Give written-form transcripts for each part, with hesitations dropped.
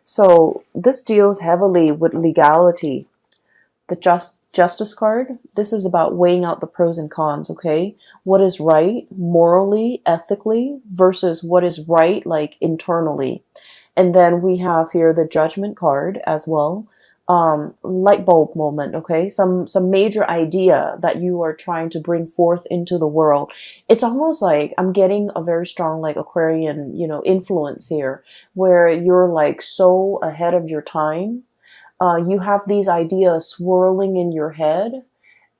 So this deals heavily with legality. The justice card, this is about weighing out the pros and cons, okay? What is right morally, ethically, versus what is right like internally. And then we have here the judgment card as well. Light bulb moment, okay? Some major idea that you are trying to bring forth into the world. It's almost like I'm getting a very strong like Aquarian, influence here, where you're like so ahead of your time. You have these ideas swirling in your head,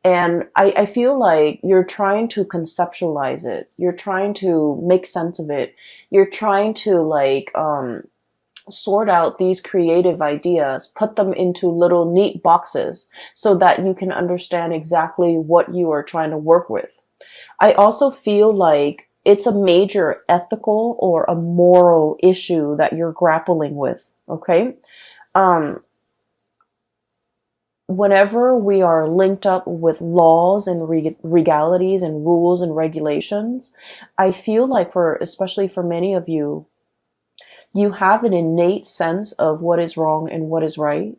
and I feel like you're trying to conceptualize it. You're trying to make sense of it. You're trying to like sort out these creative ideas, put them into little neat boxes so that you can understand exactly what you are trying to work with. I also feel like it's a major ethical or a moral issue that you're grappling with, okay? Um, Whenever we are linked up with laws and regalities and rules and regulations, I feel like especially for many of you, you have an innate sense of what is wrong and what is right.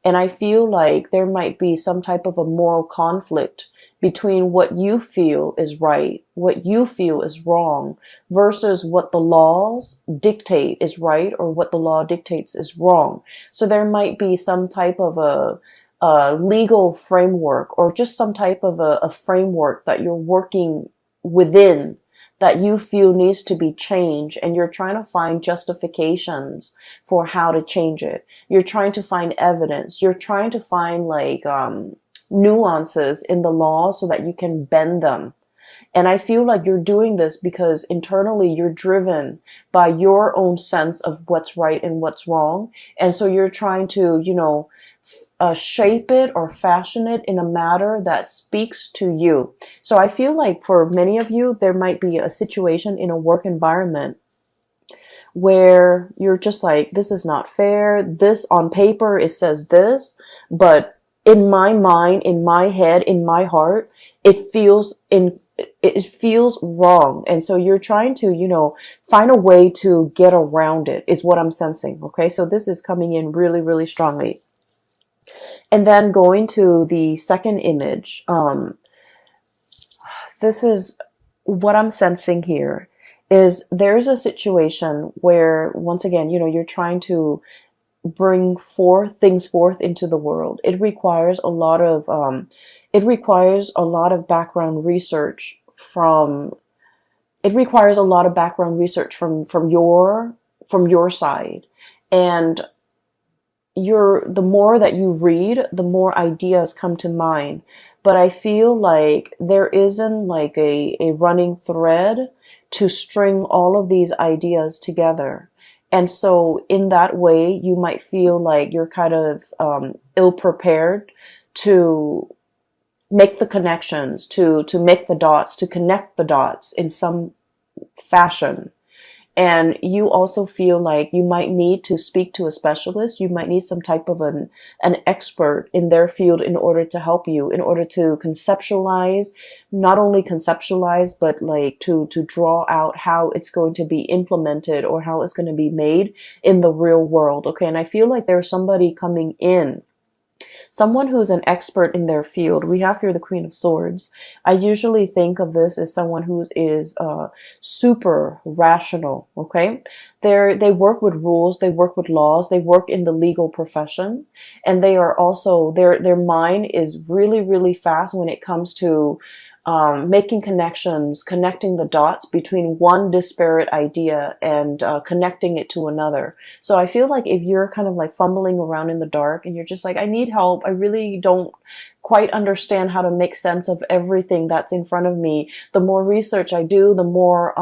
And I feel like there might be some type of a moral conflict between what you feel is right, what you feel is wrong, versus what the laws dictate is right or what the law dictates is wrong. So there might be some type of a legal framework or just some type of a framework that you're working within that you feel needs to be changed, and you're trying to find justifications for how to change it. You're trying to find evidence. You're trying to find like nuances in the law so that you can bend them. And I feel like you're doing this because internally you're driven by your own sense of what's right and what's wrong. And so you're trying to, shape it or fashion it in a manner that speaks to you. So I feel like for many of you, there might be a situation in a work environment where you're just like, this is not fair. This on paper, it says this, but in my mind, in my head, in my heart, it feels wrong. And so you're trying to, find a way to get around it is what I'm sensing. Okay. So this is coming in really, really strongly. And then going to the second image, this is what I'm sensing here is there's a situation where once again, you're trying to bring things forth into the world. It requires a lot of background research from your side. And the more that you read, the more ideas come to mind. But I feel like there isn't like a running thread to string all of these ideas together. And so in that way, you might feel like you're kind of ill-prepared to make the connections, to make the dots, to connect the dots in some fashion. And you also feel like you might need to speak to a specialist. You might need some type of an expert in their field in order to help you, in order to not only conceptualize, but like to draw out how it's going to be implemented or how it's going to be made in the real world. Okay. And I feel like there's somebody coming in, someone who's an expert in their field. We have here the Queen of Swords. I usually think of this as someone who is super rational, okay? They work with rules, they work with laws, they work in the legal profession, and they are also, their mind is really, really fast when it comes to making connections, connecting the dots between one disparate idea and connecting it to another. So I feel like if you're kind of like fumbling around in the dark and you're just like, I need help, I really don't quite understand how to make sense of everything that's in front of me. The more research I do, the more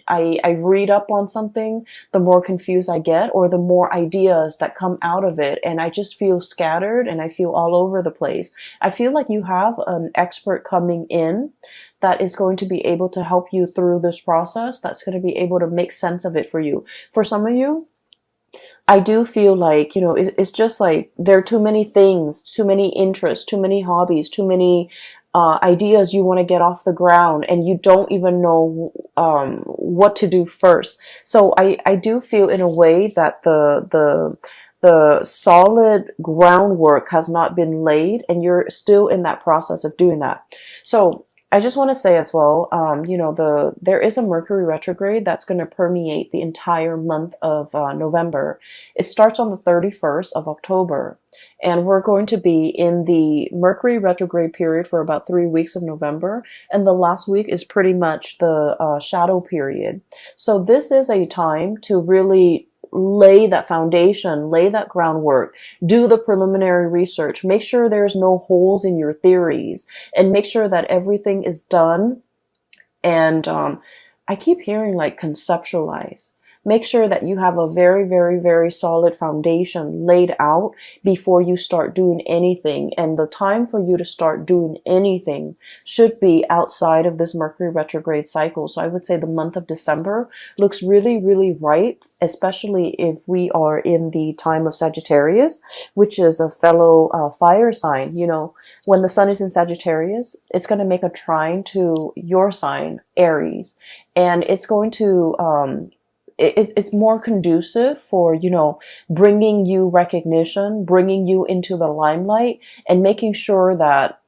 I read up on something, the more confused I get, or the more ideas that come out of it. And I just feel scattered and I feel all over the place. I feel like you have an expert coming in that is going to be able to help you through this process, that's going to be able to make sense of it for you. For some of you, I do feel like, it's just like there are too many things, too many interests, too many hobbies, too many ideas you want to get off the ground, and you don't even know what to do first. So I do feel in a way that the the solid groundwork has not been laid, and you're still in that process of doing that. So I just want to say as well, there is a Mercury retrograde that's going to permeate the entire month of November. It starts on the 31st of October, and we're going to be in the Mercury retrograde period for about 3 weeks of November, and the last week is pretty much the shadow period. So this is a time to really lay that foundation, lay that groundwork, do the preliminary research, make sure there's no holes in your theories, and make sure that everything is done. And I keep hearing like conceptualize. Make sure that you have a very, very, very solid foundation laid out before you start doing anything. And the time for you to start doing anything should be outside of this Mercury retrograde cycle. So I would say the month of December looks really, really right, especially if we are in the time of Sagittarius, which is a fellow fire sign. You know, when the sun is in Sagittarius, it's going to make a trine to your sign, Aries, and it's going to it's more conducive for, bringing you recognition, bringing you into the limelight, and making sure that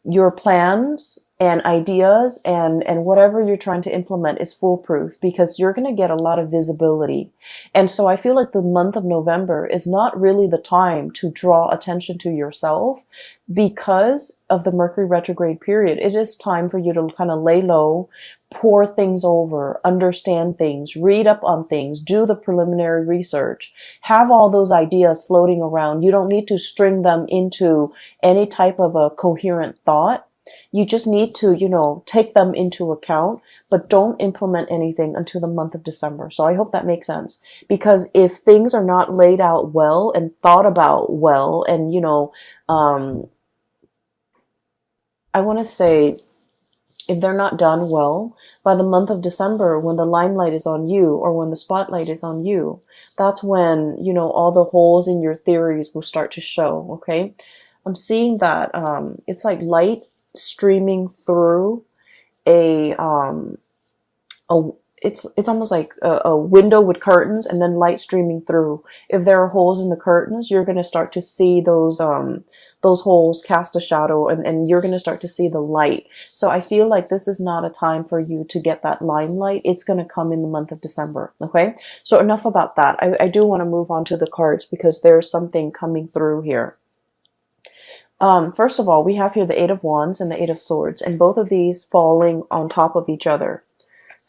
your plans and ideas and whatever you're trying to implement is foolproof, because you're going to get a lot of visibility. And so I feel like the month of November is not really the time to draw attention to yourself because of the Mercury retrograde period. It is time for you to kind of lay low, pour things over, understand things, read up on things, do the preliminary research, have all those ideas floating around. You don't need to string them into any type of a coherent thought. You just need to, take them into account, but don't implement anything until the month of December. So I hope that makes sense. Because if things are not laid out well and thought about well, and, I want to say, if they're not done well, by the month of December, when the limelight is on you or when the spotlight is on you, that's when, all the holes in your theories will start to show, okay? I'm seeing that it's like light streaming through a it's almost like a window with curtains and then light streaming through. If there are holes in the curtains, you're going to start to see those holes cast a shadow, and you're going to start to see the light. So I feel like this is not a time for you to get that limelight. It's going to come in the month of December. Okay. So enough about that. I do want to move on to the cards because there's something coming through here. First of all, we have here the Eight of Wands and the Eight of Swords, and both of these falling on top of each other.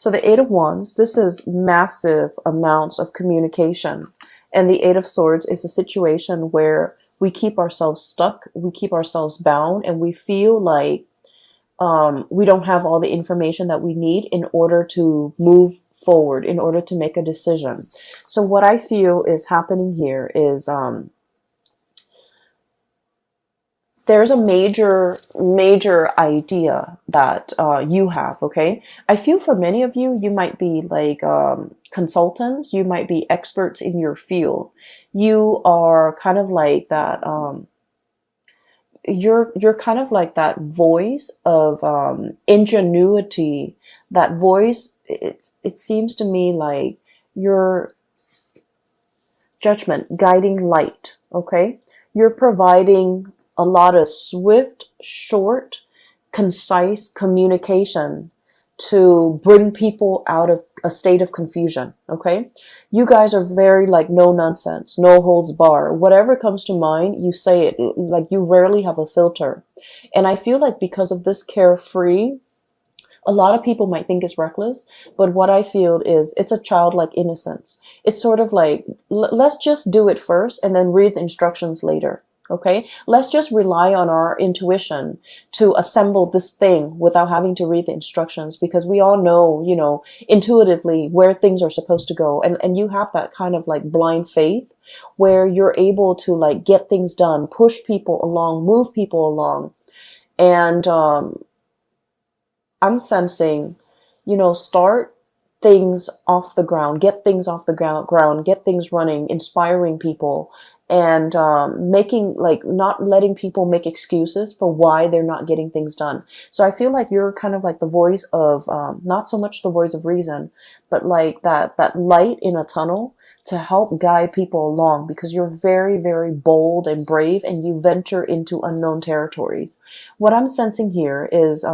So the Eight of Wands, this is massive amounts of communication. And the Eight of Swords is a situation where we keep ourselves stuck, we keep ourselves bound, and we feel like we don't have all the information that we need in order to move forward, in order to make a decision. So what I feel is happening here is there's a major idea that you have, okay? I feel for many of you, you might be like consultants, you might be experts in your field. You are kind of like that, you're kind of like that voice of ingenuity, that voice, it seems to me like your judgment, guiding light, okay? You're providing a lot of swift, short, concise communication to bring people out of a state of confusion, okay? You guys are very like no nonsense, no holds bar. Whatever comes to mind, you say it. Like you rarely have a filter. And I feel like because of this carefree, a lot of people might think it's reckless, but what I feel is it's a childlike innocence. It's sort of like, let's just do it first and then read the instructions later. Okay, let's just rely on our intuition to assemble this thing without having to read the instructions, because we all know, intuitively where things are supposed to go. And you have that kind of like blind faith where you're able to like get things done, push people along, move people along. And I'm sensing, start things off the ground, get things off the ground, get things running, inspiring people, and making, like, not letting people make excuses for why they're not getting things done. So I feel like you're kind of like the voice of, not so much the voice of reason, but like that light in a tunnel to help guide people along, because you're very, very bold and brave, and you venture into unknown territories. What I'm sensing here is,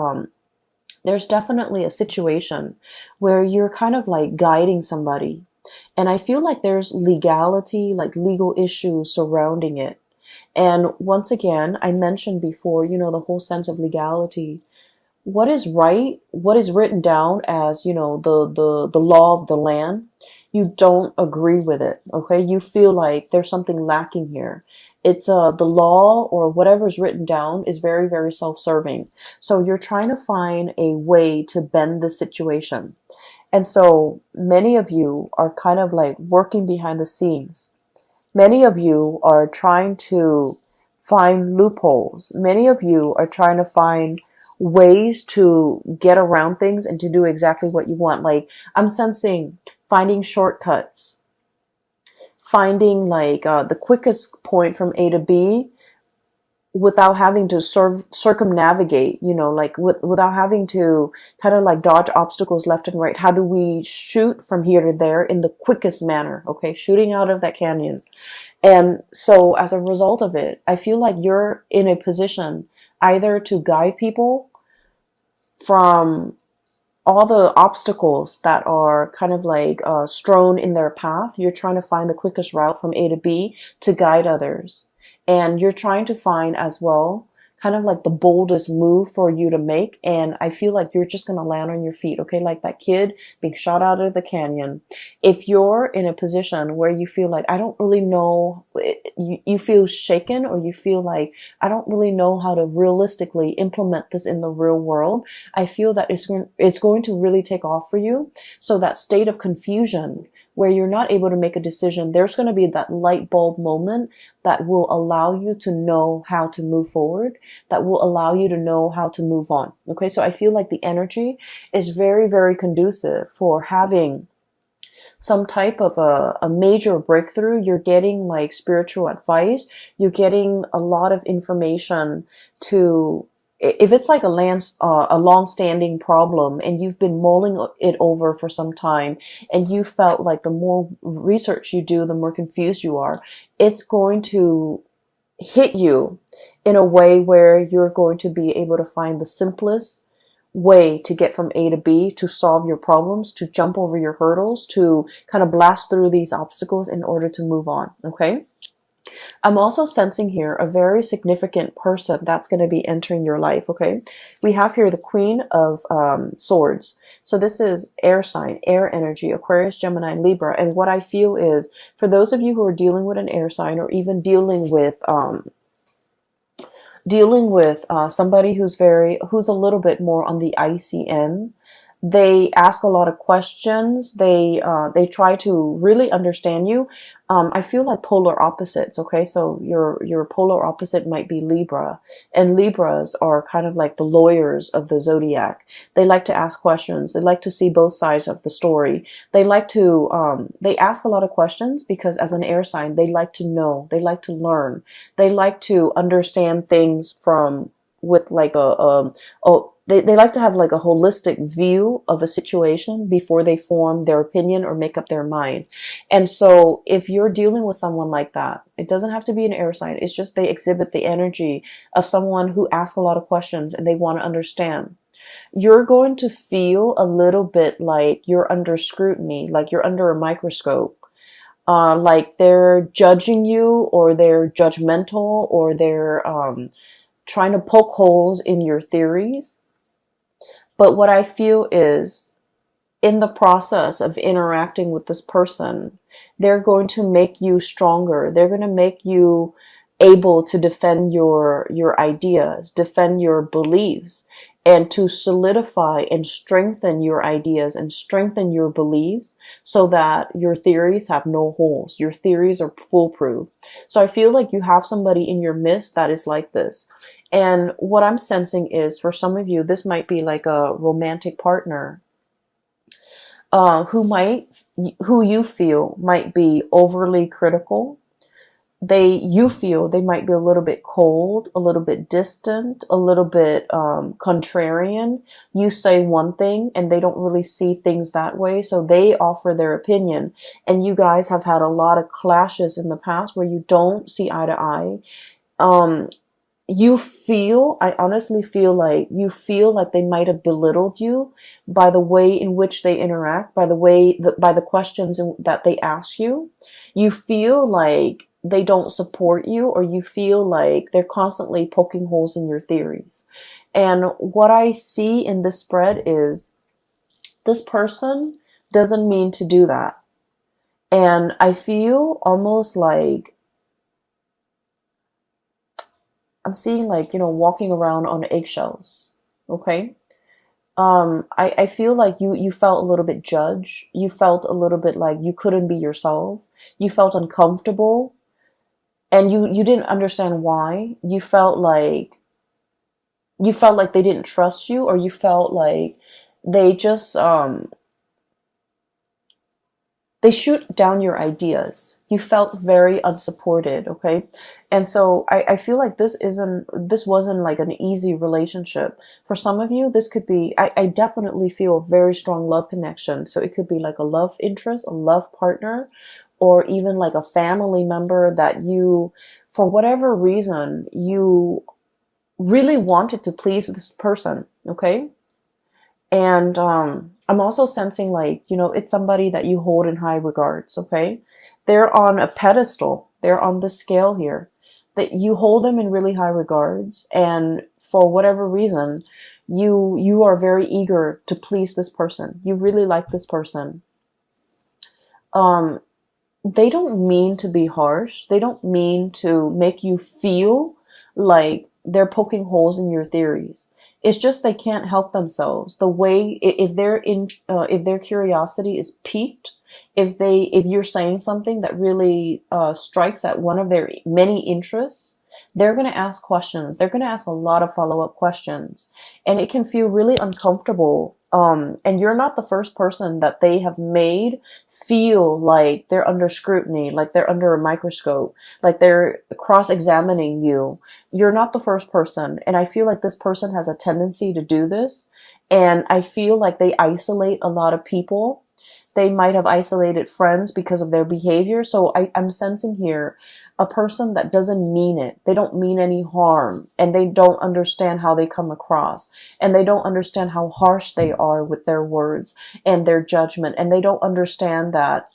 there's definitely a situation where you're kind of like guiding somebody. And I feel like there's legality, like legal issues surrounding it. And once again, I mentioned before, the whole sense of legality. What is right, what is written down as, the law of the land, you don't agree with it, okay? You feel like there's something lacking here. It's the law or whatever's written down is very, very self-serving. So you're trying to find a way to bend the situation. And so many of you are kind of like working behind the scenes. Many of you are trying to find loopholes. Many of you are trying to find ways to get around things and to do exactly what you want. Like, I'm sensing finding shortcuts, finding like the quickest point from A to B without having to circumnavigate, like without having to kind of like dodge obstacles left and right. How do we shoot from here to there in the quickest manner? Okay, shooting out of that canyon. And so as a result of it, I feel like you're in a position either to guide people from all the obstacles that are kind of like strewn in their path. You're trying to find the quickest route from A to B to guide others. And you're trying to find as well kind of like the boldest move for you to make. And I feel like you're just going to land on your feet, okay? Like that kid being shot out of the canyon. If you're in a position where you feel like, I don't really know, you feel shaken, or you feel like, I don't really know how to realistically implement this in the real world, I feel that it's going to really take off for you. So that state of confusion where you're not able to make a decision, there's going to be that light bulb moment that will allow you to know how to move forward, that will allow you to know how to move on. Okay, so I feel like the energy is very, very conducive for having some type of a major breakthrough. You're getting like spiritual advice. You're getting a lot of information to, if it's like a long-standing problem and you've been mulling it over for some time, and you felt like the more research you do, the more confused you are, it's going to hit you in a way where you're going to be able to find the simplest way to get from A to B, to solve your problems, to jump over your hurdles, to kind of blast through these obstacles in order to move on. Okay. I'm also sensing here a very significant person that's going to be entering your life, okay? We have here the Queen of Swords. So this is air sign, air energy, Aquarius, Gemini, Libra. And what I feel is, for those of you who are dealing with an air sign, or even dealing with somebody who's a little bit more on the icy end, they ask a lot of questions. They try to really understand you. I feel like polar opposites. Okay, so your polar opposite might be Libra, and Libras are kind of like the lawyers of the zodiac. They like to ask questions. They like to see both sides of the story. They like to they ask a lot of questions because, as an air sign, they like to know. They like to learn. They like to understand things from with like they like to have like a holistic view of a situation before they form their opinion or make up their mind. And so if you're dealing with someone like that, it doesn't have to be an air sign. It's just they exhibit the energy of someone who asks a lot of questions and they want to understand. You're going to feel a little bit like you're under scrutiny, like you're under a microscope. Like they're judging you, or they're judgmental, or they're trying to poke holes in your theories. But what I feel is, in the process of interacting with this person, they're going to make you stronger. They're going to make you able to defend your ideas, defend your beliefs, and to solidify and strengthen your ideas and strengthen your beliefs so that your theories have no holes. Your theories are foolproof. So I feel like you have somebody in your midst that is like this. And what I'm sensing is, for some of you, this might be like a romantic partner. who you feel might be overly critical. You feel they might be a little bit cold, a little bit distant, a little bit contrarian. You say one thing and they don't really see things that way, so they offer their opinion. And you guys have had a lot of clashes in the past where you don't see eye to eye. Um, I honestly feel like they might have belittled you by the way in which they interact, by the questions that they ask you. You feel like they don't support you, or you feel like they're constantly poking holes in your theories. And what I see in this spread is this person doesn't mean to do that. And I feel almost like I'm seeing, like, walking around on eggshells. Okay. I feel like you felt a little bit judged. You felt a little bit like you couldn't be yourself. You felt uncomfortable, and you didn't understand why. You felt like they didn't trust you, or you felt like they just they shoot down your ideas. You felt very unsupported, okay? And so I feel like this wasn't like an easy relationship. For some of you, this could be, I definitely feel a very strong love connection. So it could be like a love interest, a love partner, or even like a family member that you, for whatever reason, you really wanted to please this person, okay? And I'm also sensing, like, it's somebody that you hold in high regards, okay? They're on a pedestal. They're on the scale here. That you hold them in really high regards, and for whatever reason, you are very eager to please this person. You really like this person. Um, they don't mean to be harsh. They don't mean to make you feel like they're poking holes in your theories. It's just they can't help themselves. The way, if their curiosity is piqued, if you're saying something that really strikes at one of their many interests, they're going to ask questions. They're going to ask a lot of follow-up questions, and it can feel really uncomfortable. And you're not the first person that they have made feel like they're under scrutiny, like they're under a microscope, like they're cross-examining you. You're not the first person. And I feel like this person has a tendency to do this. And I feel like they isolate a lot of people. They might have isolated friends because of their behavior. So I'm sensing here a person that doesn't mean it. They don't mean any harm, and they don't understand how they come across, and they don't understand how harsh they are with their words and their judgment. And they don't understand that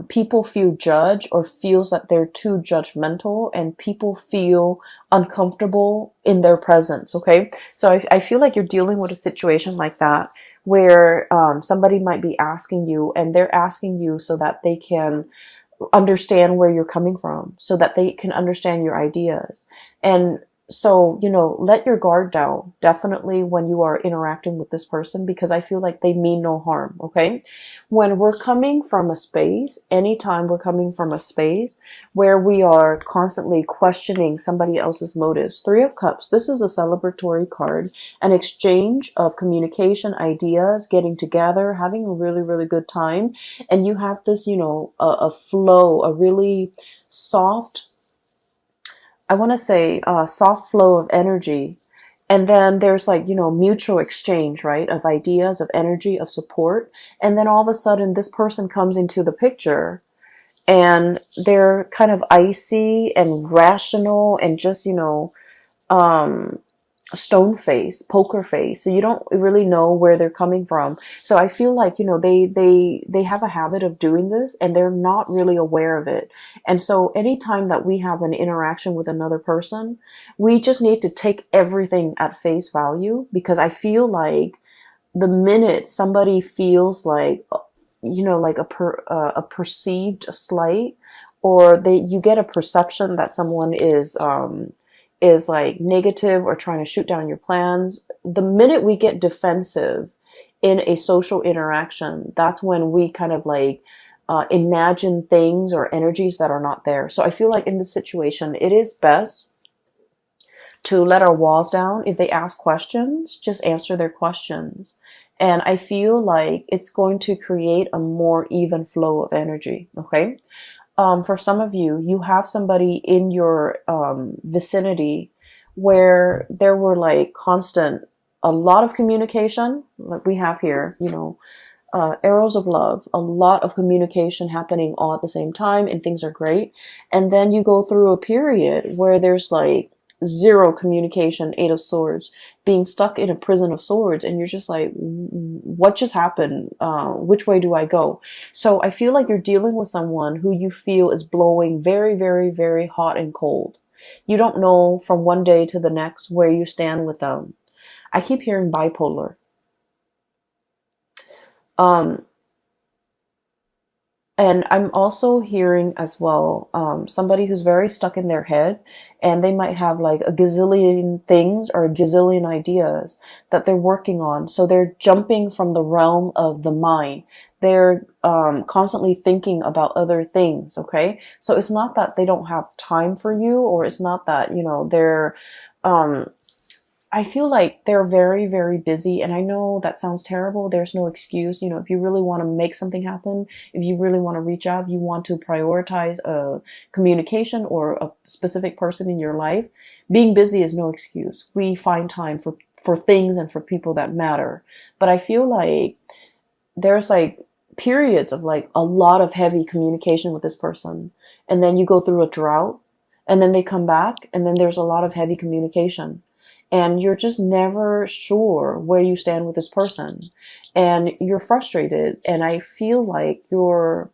people feel judged, or feels that they're too judgmental, and people feel uncomfortable in their presence. Okay. So I feel like you're dealing with a situation like that, where somebody might be asking you, and they're asking you so that they can understand where you're coming from, so that they can understand your ideas. And so, let your guard down, definitely, when you are interacting with this person, because I feel like they mean no harm, okay? When we're coming from a space, anytime we're coming from a space where we are constantly questioning somebody else's motives, Three of Cups, this is a celebratory card, an exchange of communication, ideas, getting together, having a really, really good time. And you have this, a flow, a really soft, I want to say, soft flow of energy. And then there's, like, mutual exchange, right? Of ideas, of energy, of support. And then all of a sudden this person comes into the picture, and they're kind of icy and rational, and just, um, stone face, poker face. So you don't really know where they're coming from. So I feel like, they have a habit of doing this, and they're not really aware of it. And so anytime that we have an interaction with another person, we just need to take everything at face value, because I feel like the minute somebody feels like, like a perceived slight, or you get a perception that someone is like negative or trying to shoot down your plans, the minute we get defensive in a social interaction, that's when we kind of like imagine things or energies that are not there. So I feel like in this situation, it is best to let our walls down. If they ask questions, just answer their questions. And I feel like it's going to create a more even flow of energy. Okay. For some of you, you have somebody in your vicinity where there were like constant, a lot of communication, like we have here, arrows of love, a lot of communication happening all at the same time, and things are great. And then you go through a period where there's like zero communication, Eight of Swords, being stuck in a prison of swords, and you're just like, what just happened? Which way do I go? So I feel like you're dealing with someone who you feel is blowing very, very, very hot and cold. You don't know from one day to the next where you stand with them. I keep hearing bipolar. Um, And I'm also hearing as well somebody who's very stuck in their head, and they might have like a gazillion things or a gazillion ideas that they're working on. So they're jumping from the realm of the mind. They're constantly thinking about other things. Okay. So it's not that they don't have time for you, or it's not that, they're, um, I feel like they're very, very busy. And I know that sounds terrible. There's no excuse. If you really want to make something happen, if you really want to reach out, if you want to prioritize a communication or a specific person in your life, being busy is no excuse. We find time for things and for people that matter. But I feel like there's like periods of like a lot of heavy communication with this person. And then you go through a drought, and then they come back, and then there's a lot of heavy communication, and you're just never sure where you stand with this person, and you're frustrated. And I feel like you're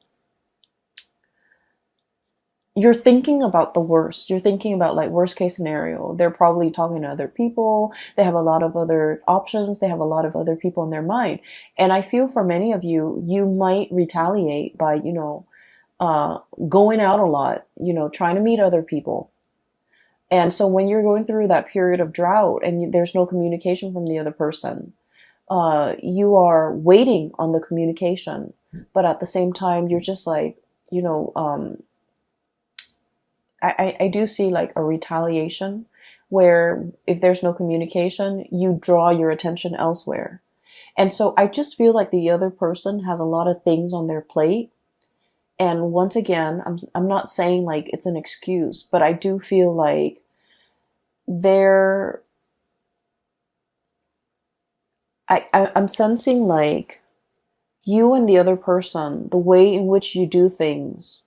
thinking about the worst. You're thinking about like worst case scenario. They're probably talking to other people. They have a lot of other options. They have a lot of other people in their mind. And I feel for many of you, you might retaliate by, going out a lot, trying to meet other people. And so when you're going through that period of drought and there's no communication from the other person, you are waiting on the communication. But at the same time, you're just like, I do see like a retaliation where if there's no communication, you draw your attention elsewhere. And so I just feel like the other person has a lot of things on their plate. And once again, I'm not saying like it's an excuse, but I do feel like they're I'm sensing like you and the other person, the way in which you do things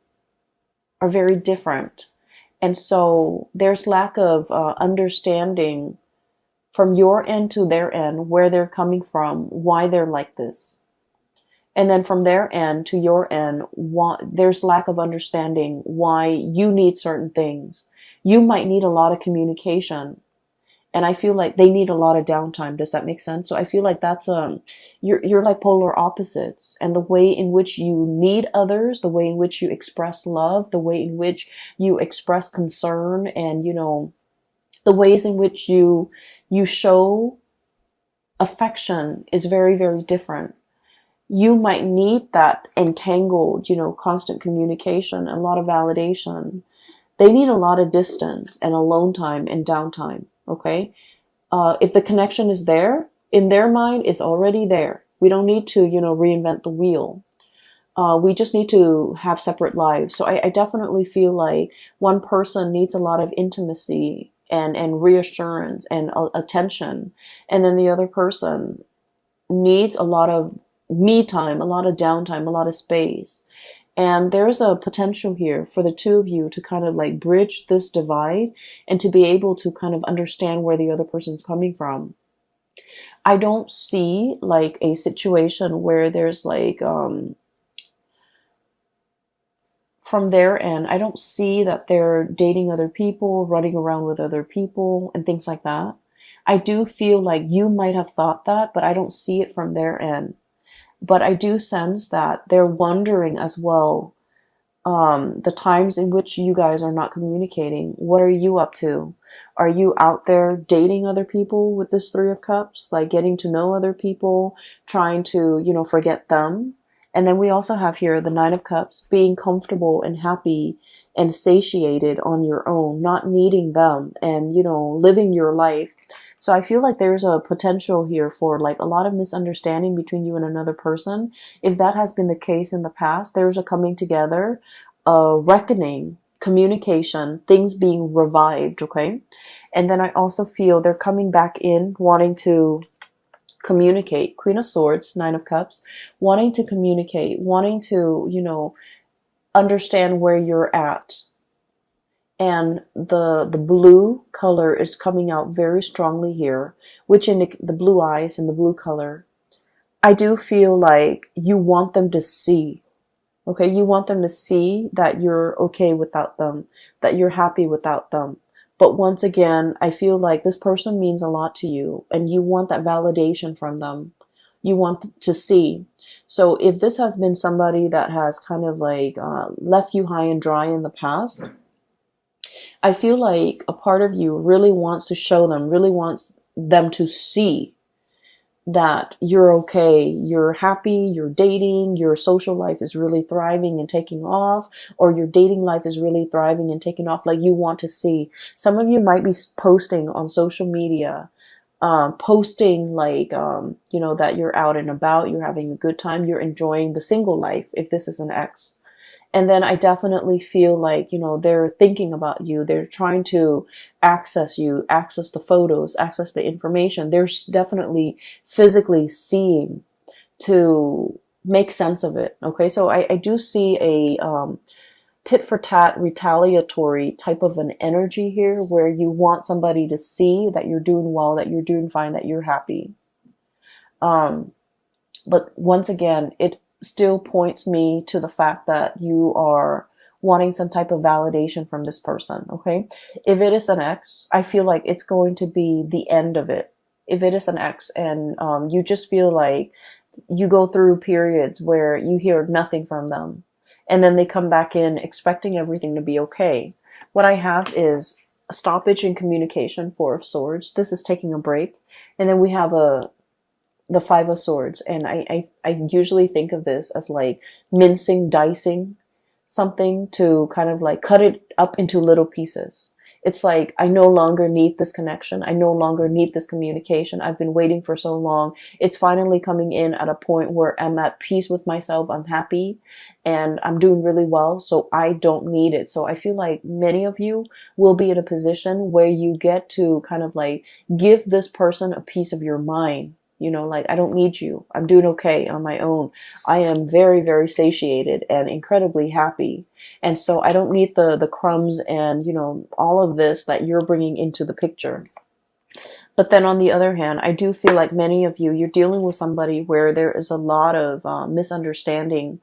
are very different. And so there's lack of understanding from your end to their end, where they're coming from, why they're like this. And then from their end to your end, there's lack of understanding why you need certain things. You might need a lot of communication, and I feel like they need a lot of downtime. Does that make sense? So I feel like that's you're like polar opposites, and the way in which you need others, the way in which you express love, the way in which you express concern, and the ways in which you show affection is very, very different. You might need that entangled, constant communication, a lot of validation. They need a lot of distance and alone time and downtime. Okay. If the connection is there, in their mind, it's already there. We don't need to, reinvent the wheel. We just need to have separate lives. So I definitely feel like one person needs a lot of intimacy and reassurance and attention. And then the other person needs a lot of me time, a lot of downtime, a lot of space. And there's a potential here for the two of you to kind of like bridge this divide and to be able to kind of understand where the other person's coming from. I don't see like a situation where there's like, from their end, I don't see that they're dating other people, running around with other people and things like that. I do feel like you might have thought that, but I don't see it from their end. But I do sense that they're wondering as well, the times in which you guys are not communicating. What are you up to? Are you out there dating other people with this Three of Cups? Like getting to know other people, trying to, forget them? And then we also have here the Nine of Cups, being comfortable and happy and satiated on your own, not needing them, and, you know, living your life. So I feel like there's a potential here for like a lot of misunderstanding between you and another person. If that has been the case in the past, there's a coming together, a reckoning, communication, things being revived, okay? And then I also feel they're coming back in, wanting to communicate. Queen of Swords, Nine of Cups, wanting to communicate, wanting to, you know, understand where you're at. And the blue color is coming out very strongly here, which in the blue eyes and the blue color, I do feel like you want them to see. Okay, you want them to see that you're okay without them, that you're happy without them. But once again, I feel like this person means a lot to you and you want that validation from them. You want to see. So if this has been somebody that has kind of like left you high and dry in the past, I feel like a part of you really wants to show them, really wants them to see that you're okay, you're happy, you're dating, your social life is really thriving and taking off, or your dating life is really thriving and taking off. Like you want to see. Some of you might be posting on social media, posting like, you know, that you're out and about, you're having a good time, you're enjoying the single life, if this is an ex. And then I definitely feel like, you know, they're thinking about you. They're trying to access you, access the photos, access the information. They're definitely physically seeing to make sense of it. Okay. So I do see a, tit for tat retaliatory type of an energy here where you want somebody to see that you're doing well, that you're doing fine, that you're happy. But once again, it still points me to the fact that you are wanting some type of validation from this person, okay? If it is an ex, I feel like it's going to be the end of it. If it is an ex and you just feel like you go through periods where you hear nothing from them and then they come back in expecting everything to be okay. What I have is a stoppage in communication, Four of Swords. This is taking a break. And then we have the Five of Swords. And I usually think of this as like mincing, dicing something to kind of like cut it up into little pieces. It's like, I no longer need this connection. I no longer need this communication. I've been waiting for so long. It's finally coming in at a point where I'm at peace with myself. I'm happy and I'm doing really well. So I don't need it. So I feel like many of you will be in a position where you get to kind of like give this person a piece of your mind. You know, like, I don't need you. I'm doing okay on my own. I am very, very satiated and incredibly happy. And so I don't need the crumbs and, you know, all of this that you're bringing into the picture. But then on the other hand, I do feel like many of you, you're dealing with somebody where there is a lot of misunderstanding.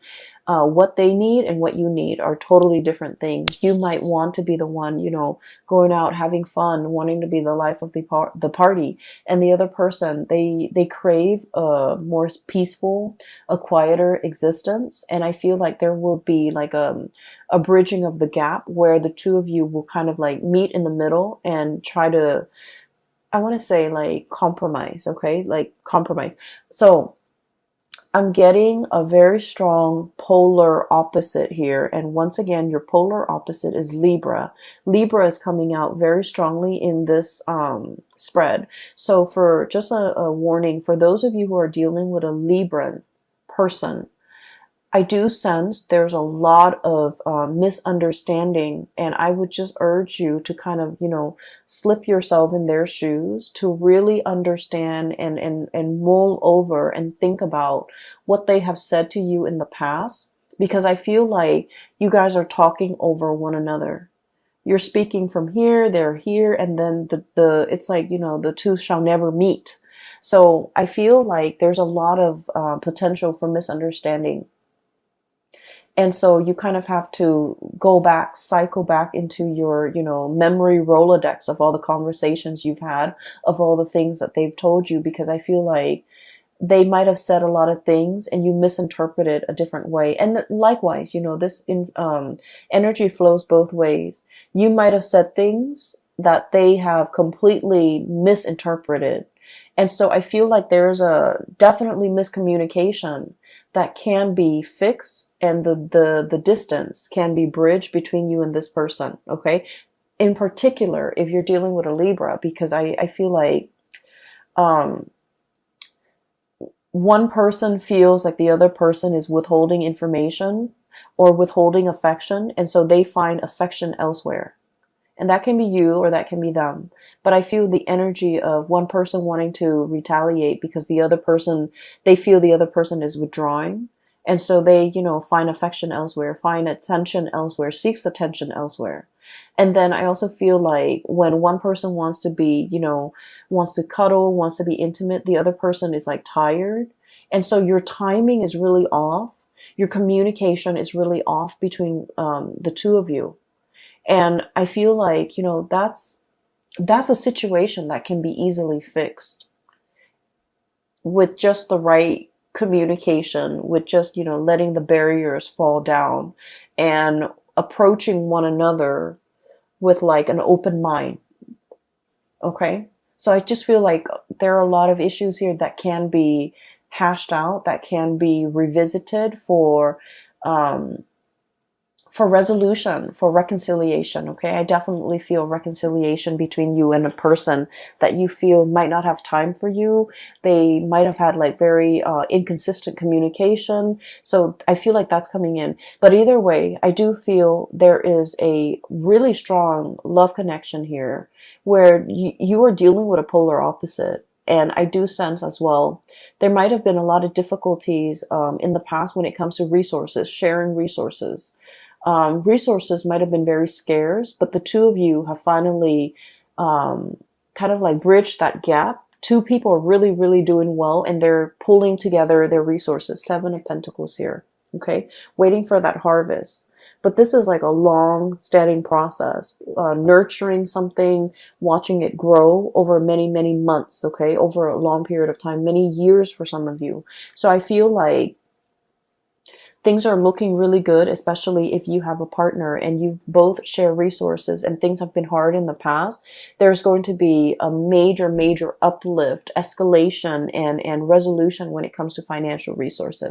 What they need and what you need are totally different things. You might want to be the one, you know, going out, having fun, wanting to be the life of the party. And the other person, they crave a more peaceful, a quieter existence. And I feel like there will be like a bridging of the gap where the two of you will kind of like meet in the middle and try to, I want to say like compromise, okay? Like compromise. So I'm getting a very strong polar opposite here. And once again, your polar opposite is Libra. Libra is coming out very strongly in this spread. So for just a warning, for those of you who are dealing with a Libran person, I do sense there's a lot of misunderstanding, and I would just urge you to kind of, you know, slip yourself in their shoes to really understand and mull over and think about what they have said to you in the past, because I feel like you guys are talking over one another. You're speaking from here, they're here, and then the it's like, you know, the two shall never meet. So I feel like there's a lot of potential for misunderstanding. And so you kind of have to go back, cycle back into your, you know, memory Rolodex of all the conversations you've had, of all the things that they've told you, because I feel like they might have said a lot of things and you misinterpreted a different way. And likewise, you know, this energy flows both ways. You might have said things that they have completely misinterpreted. And so I feel like there's a definitely miscommunication that can be fixed, and the distance can be bridged between you and this person. Okay. In particular, if you're dealing with a Libra, because I feel like, um, one person feels like the other person is withholding information or withholding affection, and so they find affection elsewhere. And that can be you or that can be them. But I feel the energy of one person wanting to retaliate because the other person, they feel the other person is withdrawing. And so they, find affection elsewhere, find attention elsewhere, seeks attention elsewhere. And then I also feel like when one person wants to be, wants to cuddle, wants to be intimate, the other person is like tired. And so your timing is really off. Your communication is really off between the two of you. And I feel like, that's a situation that can be easily fixed with just the right communication, with just, letting the barriers fall down and approaching one another with like an open mind. Okay. So I just feel like there are a lot of issues here that can be hashed out, that can be revisited um, for resolution, for reconciliation. Okay. I definitely feel reconciliation between you and a person that you feel might not have time for you. They might have had like very inconsistent communication. So I feel like that's coming in. But either way, I do feel there is a really strong love connection here where you are dealing with a polar opposite. And I do sense as well, there might have been a lot of difficulties in the past when it comes to resources, sharing resources. Resources might have been very scarce, but the two of you have finally kind of like bridged that gap. Two people are really, really doing well, and they're pulling together their resources. Seven of Pentacles here. Okay. Waiting for that harvest. But this is like a long standing process, nurturing something, watching it grow over many, many months. Okay. Over a long period of time, many years for some of you. So I feel like things are looking really good, especially if you have a partner and you both share resources and things have been hard in the past. There's going to be a major, major uplift, escalation, and resolution when it comes to financial resources.